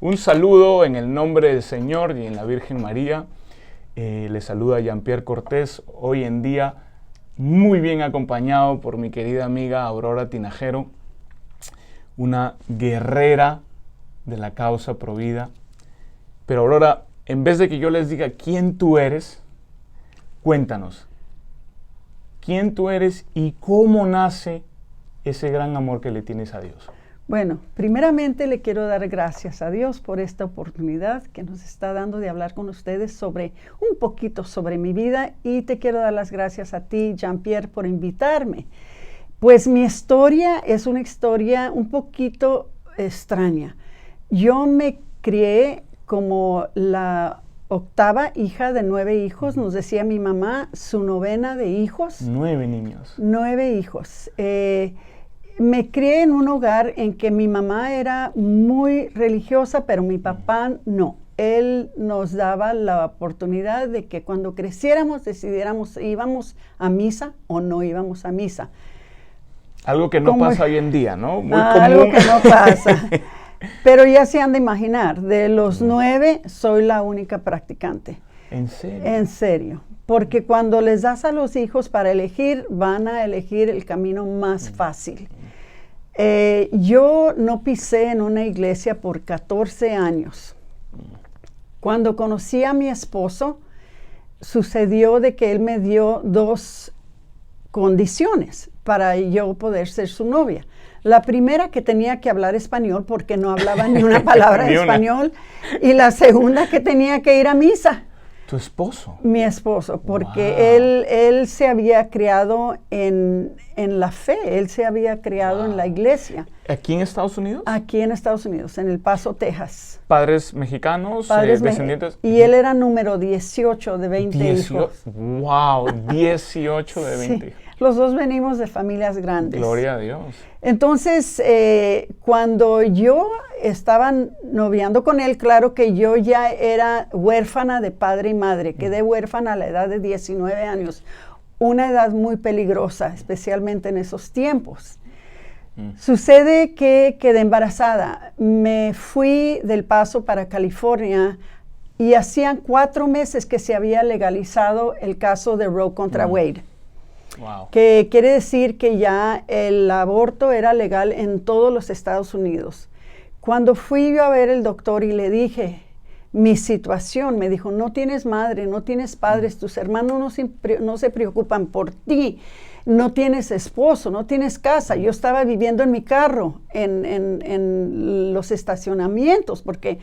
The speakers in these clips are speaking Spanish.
Un saludo en el nombre del Señor y en la Virgen María. Le saluda Jean-Pierre Cortés, hoy en día muy bien acompañado por mi querida amiga Aurora Tinajero, una guerrera de la causa Provida. Pero Aurora, en vez de que yo les diga quién tú eres, cuéntanos, quién tú eres y cómo nace ese gran amor que le tienes a Dios. Bueno, primeramente le quiero dar gracias a Dios por esta oportunidad que nos está dando de hablar con ustedes sobre un poquito sobre mi vida, y te quiero dar las gracias a ti, Jean-Pierre, por invitarme. Pues mi historia es una historia un poquito extraña. Yo me crié como la octava hija de 9 hijos, nos decía mi mamá, su novena de hijos. 9 niños. 9 hijos. Me crié en un hogar en que mi mamá era muy religiosa, pero mi papá no. Él nos daba la oportunidad de que cuando creciéramos decidiéramos íbamos a misa o no íbamos a misa. Algo que no pasa hoy en día, ¿no? Muy común. Algo que no pasa. Pero ya se han de imaginar, de los 9 soy la única practicante. ¿En serio? En serio. Porque cuando les das a los hijos para elegir, van a elegir el camino más fácil. Yo no pisé en una iglesia por 14 años. Cuando conocí a mi esposo, sucedió de que él me dio 2 condiciones para yo poder ser su novia. La primera, que tenía que hablar español porque no hablaba ni una palabra de español. Y la segunda, que tenía que ir a misa. ¿Tu esposo? Mi esposo, porque él se había criado en la fe, él se había criado en la iglesia. ¿Aquí en Estados Unidos? Aquí en Estados Unidos, en El Paso, Texas. ¿Padres mexicanos, descendientes? Y él era número 18 de 20 hijos. ¡Wow! 18 de 20 hijos. Los 2 venimos de familias grandes. Gloria a Dios. Entonces, cuando yo estaba noviando con él, claro que yo ya era huérfana de padre y madre. Quedé huérfana a la edad de 19 años. Una edad muy peligrosa, especialmente en esos tiempos. Sucede que quedé embarazada. Me fui del Paso para California y hacían 4 meses que se había legalizado el caso de Roe contra Wade. Wow. Que quiere decir que ya el aborto era legal en todos los Estados Unidos. Cuando fui yo a ver el doctor y le dije mi situación, me dijo, no tienes madre, no tienes padres, tus hermanos no se preocupan por ti, no tienes esposo, no tienes casa. Yo estaba viviendo en mi carro, en los estacionamientos, porque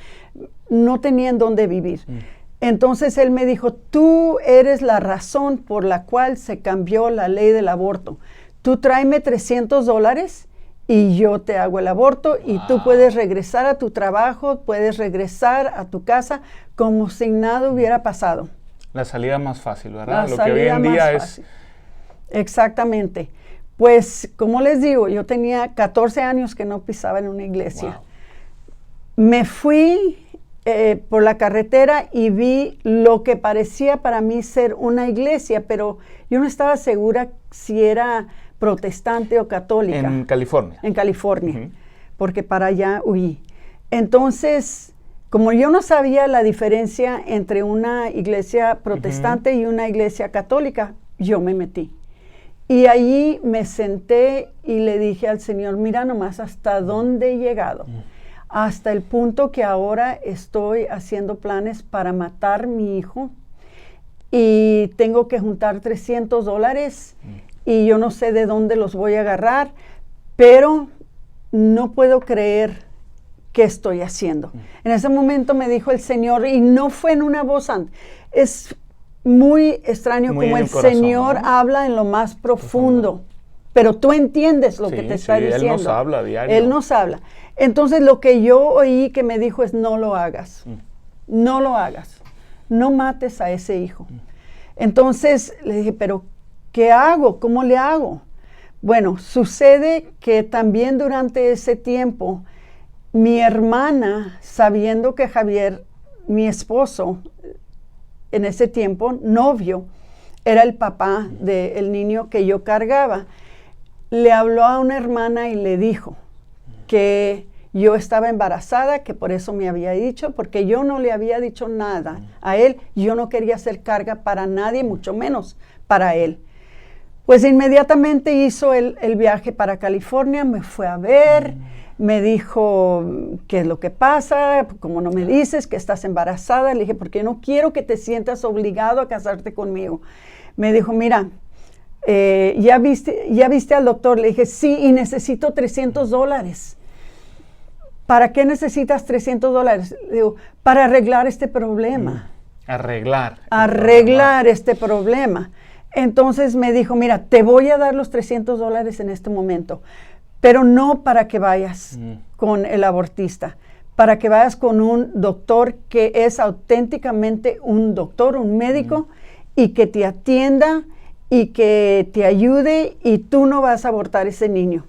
no tenían dónde vivir. Entonces él me dijo, tú eres la razón por la cual se cambió la ley del aborto. Tú tráeme $300 y yo te hago el aborto y tú puedes regresar a tu trabajo, puedes regresar a tu casa como si nada hubiera pasado. La salida más fácil, ¿verdad? Lo que hoy en día es... Exactamente. Pues, como les digo, yo tenía 14 años que no pisaba en una iglesia. Wow. Me fui por la carretera y vi lo que parecía para mí ser una iglesia, pero yo no estaba segura si era protestante o católica. ¿En California? En California, porque para allá huí. Entonces, como yo no sabía la diferencia entre una iglesia protestante y una iglesia católica, yo me metí. Y allí me senté y le dije al Señor, mira nomás hasta dónde he llegado. Hasta el punto que ahora estoy haciendo planes para matar a mi hijo y tengo que juntar $300 y yo no sé de dónde los voy a agarrar, pero no puedo creer qué estoy haciendo. En ese momento me dijo el Señor, y no fue en una voz, es muy extraño como el corazón, Señor, ¿no? Habla en lo más profundo. Pero tú entiendes lo que te está diciendo. Él nos habla a diario. Él nos habla. Entonces lo que yo oí que me dijo es, no lo hagas. No lo hagas. No mates a ese hijo. Entonces le dije, pero ¿qué hago? ¿Cómo le hago? Bueno, sucede que también durante ese tiempo, mi hermana, sabiendo que Javier, mi esposo, en ese tiempo, novio, era el papá del niño que yo cargaba, le habló a una hermana y le dijo que yo estaba embarazada, que por eso me había dicho, porque yo no le había dicho nada a él. Yo no quería hacer carga para nadie, mucho menos para él. Pues inmediatamente hizo el viaje para California, me fue a ver, me dijo, ¿qué es lo que pasa? ¿Cómo no me dices que estás embarazada? Le dije, porque no quiero que te sientas obligado a casarte conmigo. Me dijo, mira, ¿ya viste al doctor? Le dije, sí, y necesito $300. ¿Para qué necesitas $300? Le digo, para arreglar este problema. Arreglar este problema. Entonces me dijo, mira, te voy a dar los $300 en este momento, pero no para que vayas con el abortista, para que vayas con un doctor que es auténticamente un doctor, un médico, y que te atienda y que te ayude, y tú no vas a abortar ese niño.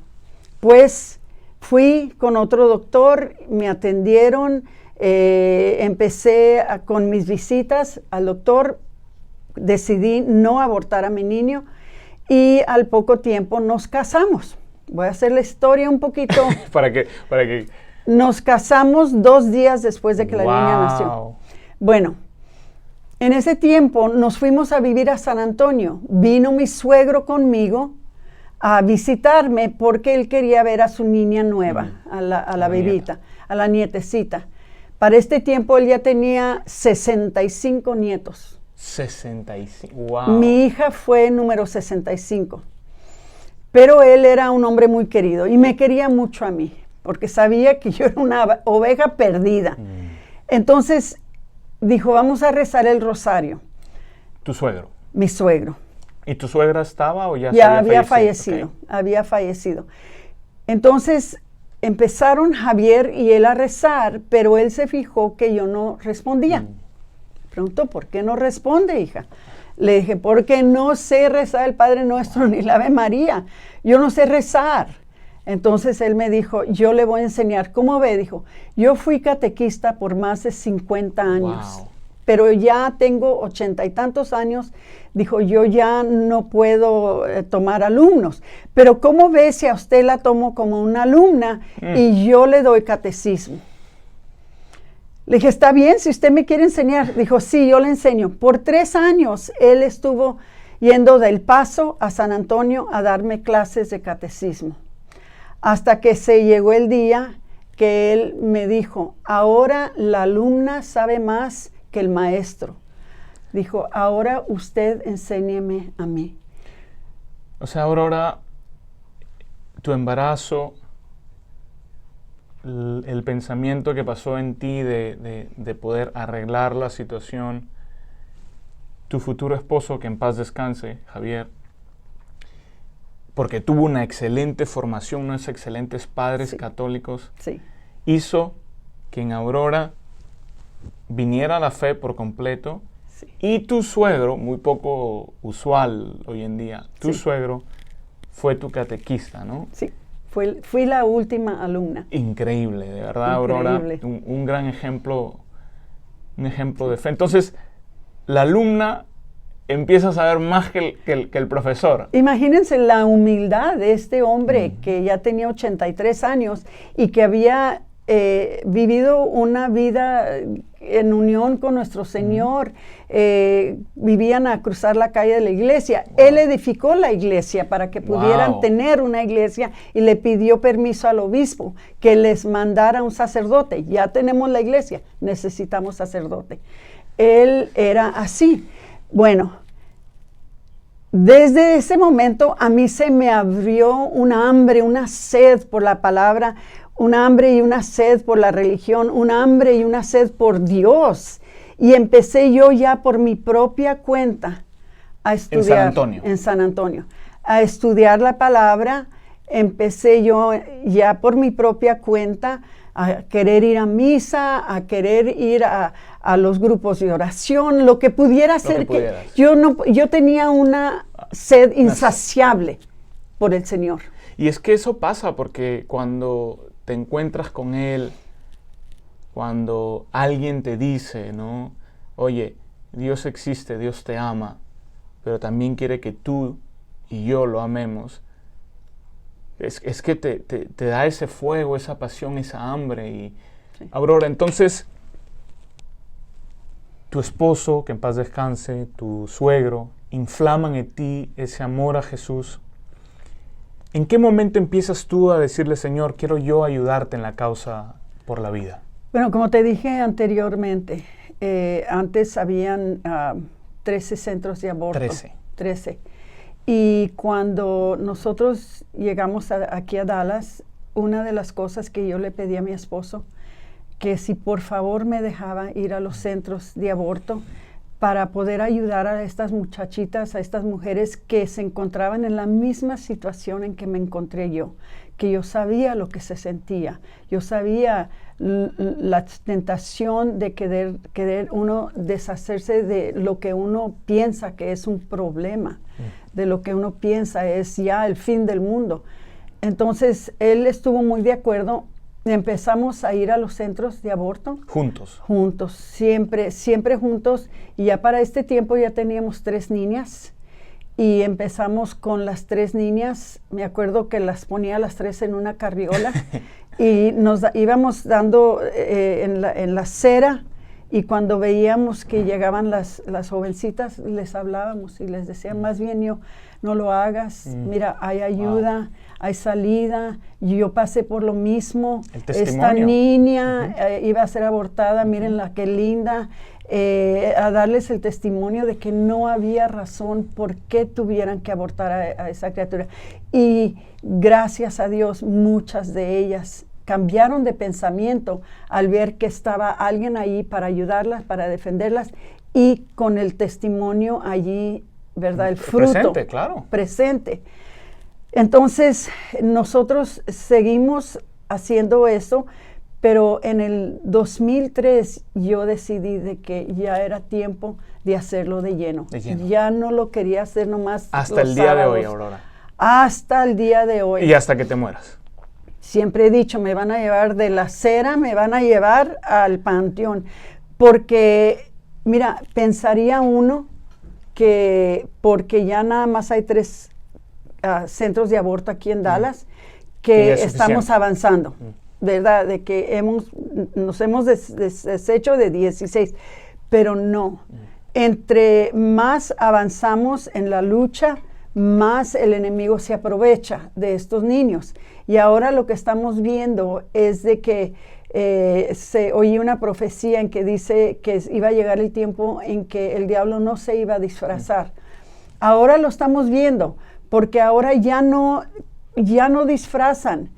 Pues fui con otro doctor, me atendieron, empecé con mis visitas al doctor, decidí no abortar a mi niño y al poco tiempo nos casamos. Voy a hacer la historia un poquito. ¿Para qué? Nos casamos 2 días después de que la niña nació. Bueno, en ese tiempo nos fuimos a vivir a San Antonio. Vino mi suegro conmigo a visitarme porque él quería ver a su niña nueva, a la bebita, a la nietecita. Para este tiempo él ya tenía 65 nietos. 65, wow. Mi hija fue número 65. Pero él era un hombre muy querido y me quería mucho a mí, porque sabía que yo era una oveja perdida. Entonces dijo, vamos a rezar el rosario. ¿Tu suegro? Mi suegro. ¿Y tu suegra estaba o ya había fallecido? Okay. Había fallecido. Entonces empezaron Javier y él a rezar, pero él se fijó que yo no respondía. Preguntó, ¿por qué no responde, hija? Le dije, porque no sé rezar el Padre Nuestro ni la Ave María. Yo no sé rezar. Entonces él me dijo, yo le voy a enseñar. ¿Cómo ve? Dijo, yo fui catequista por más de 50 años. Wow. Pero ya tengo 80 y tantos años. Dijo, yo ya no puedo tomar alumnos. Pero ¿cómo ve si a usted la tomo como una alumna y yo le doy catecismo? Le dije, está bien, si usted me quiere enseñar. Dijo, sí, yo le enseño. Por 3 años él estuvo yendo del Paso a San Antonio a darme clases de catecismo. Hasta que se llegó el día que él me dijo, ahora la alumna sabe más que el maestro. Dijo, ahora usted enséñeme a mí. O sea, Aurora, tu embarazo, el pensamiento que pasó en ti de poder arreglar la situación, tu futuro esposo, que en paz descanse, Javier, porque tuvo una excelente formación, unos excelentes padres católicos, hizo que en Aurora viniera la fe por completo, y tu suegro, muy poco usual hoy en día, tu suegro fue tu catequista, ¿no? Sí. Fui la última alumna. Increíble, de verdad, Aurora, un gran ejemplo, un ejemplo de fe. Entonces, la alumna empieza a saber más que el profesor. Imagínense la humildad de este hombre que ya tenía 83 años y que había vivido una vida en unión con nuestro Señor. Vivían a cruzar la calle de la iglesia. Él edificó la iglesia para que pudieran tener una iglesia y le pidió permiso al obispo que les mandara un sacerdote. Ya tenemos la iglesia, necesitamos sacerdote. Él era así. Bueno, desde ese momento a mí se me abrió una hambre, una sed por la palabra, un hambre y una sed por la religión, un hambre y una sed por Dios. Y empecé yo ya por mi propia cuenta a estudiar en San Antonio, a estudiar la palabra. Empecé yo ya por mi propia cuenta a querer ir a misa, a querer ir a los grupos de oración, lo que pudiera ser. Yo tenía una sed insaciable por el Señor. Y es que eso pasa porque cuando te encuentras con Él, cuando alguien te dice, ¿no? Oye, Dios existe, Dios te ama, pero también quiere que tú y yo lo amemos. es que te da ese fuego, esa pasión, esa hambre. Y, Sí. Aurora, entonces, tu esposo, que en paz descanse, tu suegro, inflaman en ti ese amor a Jesús. ¿En qué momento empiezas tú a decirle, Señor, quiero yo ayudarte en la causa por la vida? Bueno, como te dije anteriormente, antes habían 13 centros de aborto. 13. Y cuando nosotros llegamos aquí a Dallas, una de las cosas que yo le pedí a mi esposo, que si por favor me dejaba ir a los centros de aborto para poder ayudar a estas muchachitas, a estas mujeres que se encontraban en la misma situación en que me encontré yo, que yo sabía lo que se sentía, yo sabía la tentación de querer uno deshacerse de lo que uno piensa que es un problema, de lo que uno piensa es ya el fin del mundo. Entonces, él estuvo muy de acuerdo. Empezamos a ir a los centros de aborto. Juntos. Juntos, siempre juntos. Y ya para este tiempo ya teníamos 3 niñas. Y empezamos con las 3 niñas. Me acuerdo que las ponía a las 3 en una carriola. Y nos íbamos dando en la acera. Y cuando veíamos que llegaban las jovencitas, les hablábamos y les decía, más bien yo, no lo hagas. Mira, hay ayuda. Hay salida, yo pasé por lo mismo, esta niña iba a ser abortada, mírenla qué linda, a darles el testimonio de que no había razón por qué tuvieran que abortar a esa criatura. Y gracias a Dios, muchas de ellas cambiaron de pensamiento al ver que estaba alguien ahí para ayudarlas, para defenderlas, y con el testimonio allí, ¿verdad? El fruto. Presente, claro. Presente. Entonces, nosotros seguimos haciendo eso, pero en el 2003 yo decidí de que ya era tiempo de hacerlo de lleno. Ya no lo quería hacer nomás hasta el día de hoy, Aurora. Hasta el día de hoy. Y hasta que te mueras. Siempre he dicho, me van a llevar de la acera, me van a llevar al panteón. Porque, mira, pensaría uno que porque ya nada más hay 3 centros de aborto aquí en Dallas, que estamos avanzando, ¿verdad? De que nos hemos deshecho de 16, pero no. Entre más avanzamos en la lucha, más el enemigo se aprovecha de estos niños. Y ahora lo que estamos viendo es de que se oye una profecía en que dice que iba a llegar el tiempo en que el diablo no se iba a disfrazar. Ahora lo estamos viendo, porque ahora ya no disfrazan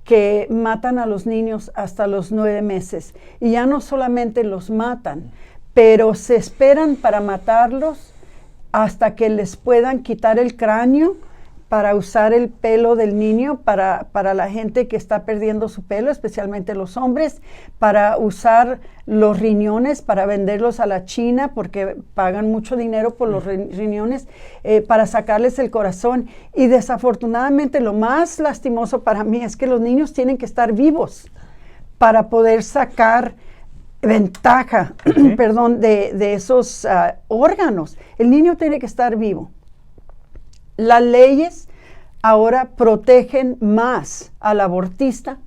que matan a los niños hasta los 9 meses. Y ya no solamente los matan, pero se esperan para matarlos hasta que les puedan quitar el cráneo para usar el pelo del niño, para la gente que está perdiendo su pelo, especialmente los hombres, para usar los riñones, para venderlos a la China, porque pagan mucho dinero por los riñones, para sacarles el corazón. Y desafortunadamente lo más lastimoso para mí es que los niños tienen que estar vivos para poder sacar ventaja, perdón, de esos órganos. El niño tiene que estar vivo. Las leyes ahora protegen más al abortista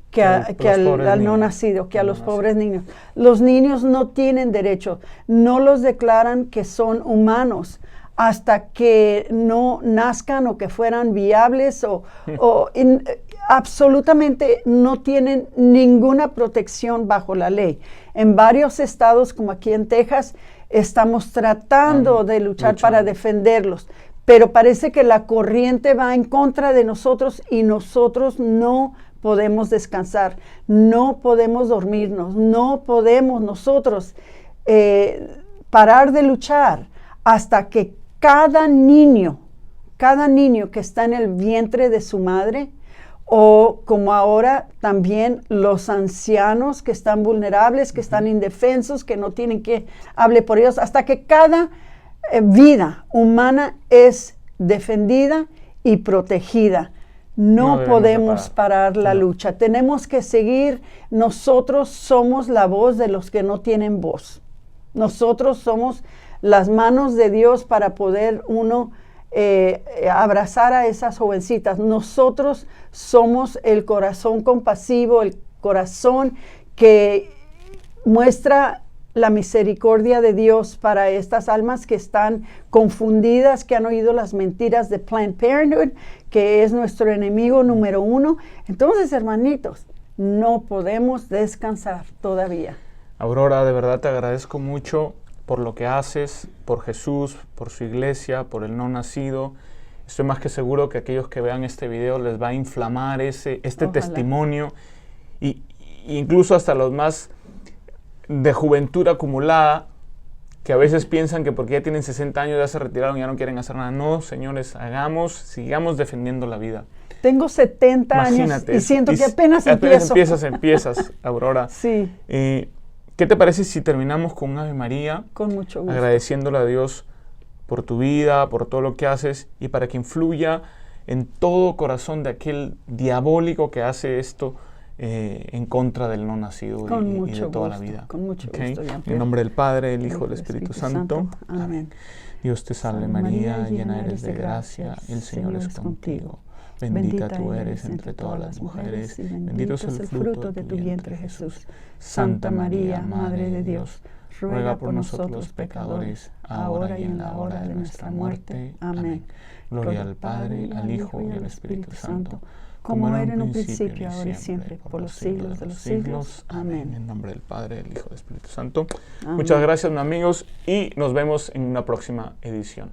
que al no nacido, que a los pobres niños. Los niños no tienen derecho, no los declaran que son humanos hasta que no nazcan o que fueran viables absolutamente no tienen ninguna protección bajo la ley. En varios estados, como aquí en Texas, estamos tratando de luchar para defenderlos. Pero parece que la corriente va en contra de nosotros y nosotros no podemos descansar, no podemos dormirnos, no podemos nosotros parar de luchar hasta que cada niño que está en el vientre de su madre, o como ahora también los ancianos que están vulnerables, que están indefensos, que no tienen que hable por ellos, hasta que cada vida humana es defendida y protegida. No podemos parar la lucha. Tenemos que seguir. Nosotros somos la voz de los que no tienen voz. Nosotros somos las manos de Dios para poder uno abrazar a esas jovencitas. Nosotros somos el corazón compasivo, el corazón que muestra la misericordia de Dios para estas almas que están confundidas, que han oído las mentiras de Planned Parenthood, que es nuestro enemigo número 1. Entonces, hermanitos, no podemos descansar todavía. Aurora, de verdad te agradezco mucho por lo que haces, por Jesús, por su iglesia, por el no nacido. Estoy más que seguro que aquellos que vean este video les va a inflamar este Ojalá. testimonio, y incluso hasta los más de juventud acumulada, que a veces piensan que porque ya tienen 60 años ya se retiraron y ya no quieren hacer nada. No, señores, sigamos defendiendo la vida. Tengo 70 Imagínate, años y siento que apenas empiezo. Empiezas, Aurora. Sí. ¿Qué te parece si terminamos con un Ave María? Con mucho gusto. Agradeciéndole a Dios por tu vida, por todo lo que haces, y para que influya en todo corazón de aquel diabólico que hace esto en contra del no nacido y de toda la vida. Con mucho gusto. En nombre del Padre, del Hijo y del Espíritu Santo. Amén. Dios te salve María, llena eres de gracia, el Señor es contigo. Bendita tú eres entre todas las mujeres, y bendito es el fruto de tu vientre Jesús. Santa María, Madre de Dios, ruega por nosotros los pecadores, ahora y en la hora de nuestra muerte. Amén. Gloria al Padre, al Hijo y al Espíritu Santo, como era en un principio, ahora y siempre, por los siglos de los siglos. Amén. En nombre del Padre, del Hijo y del Espíritu Santo. Amén. Muchas gracias, amigos, y nos vemos en una próxima edición.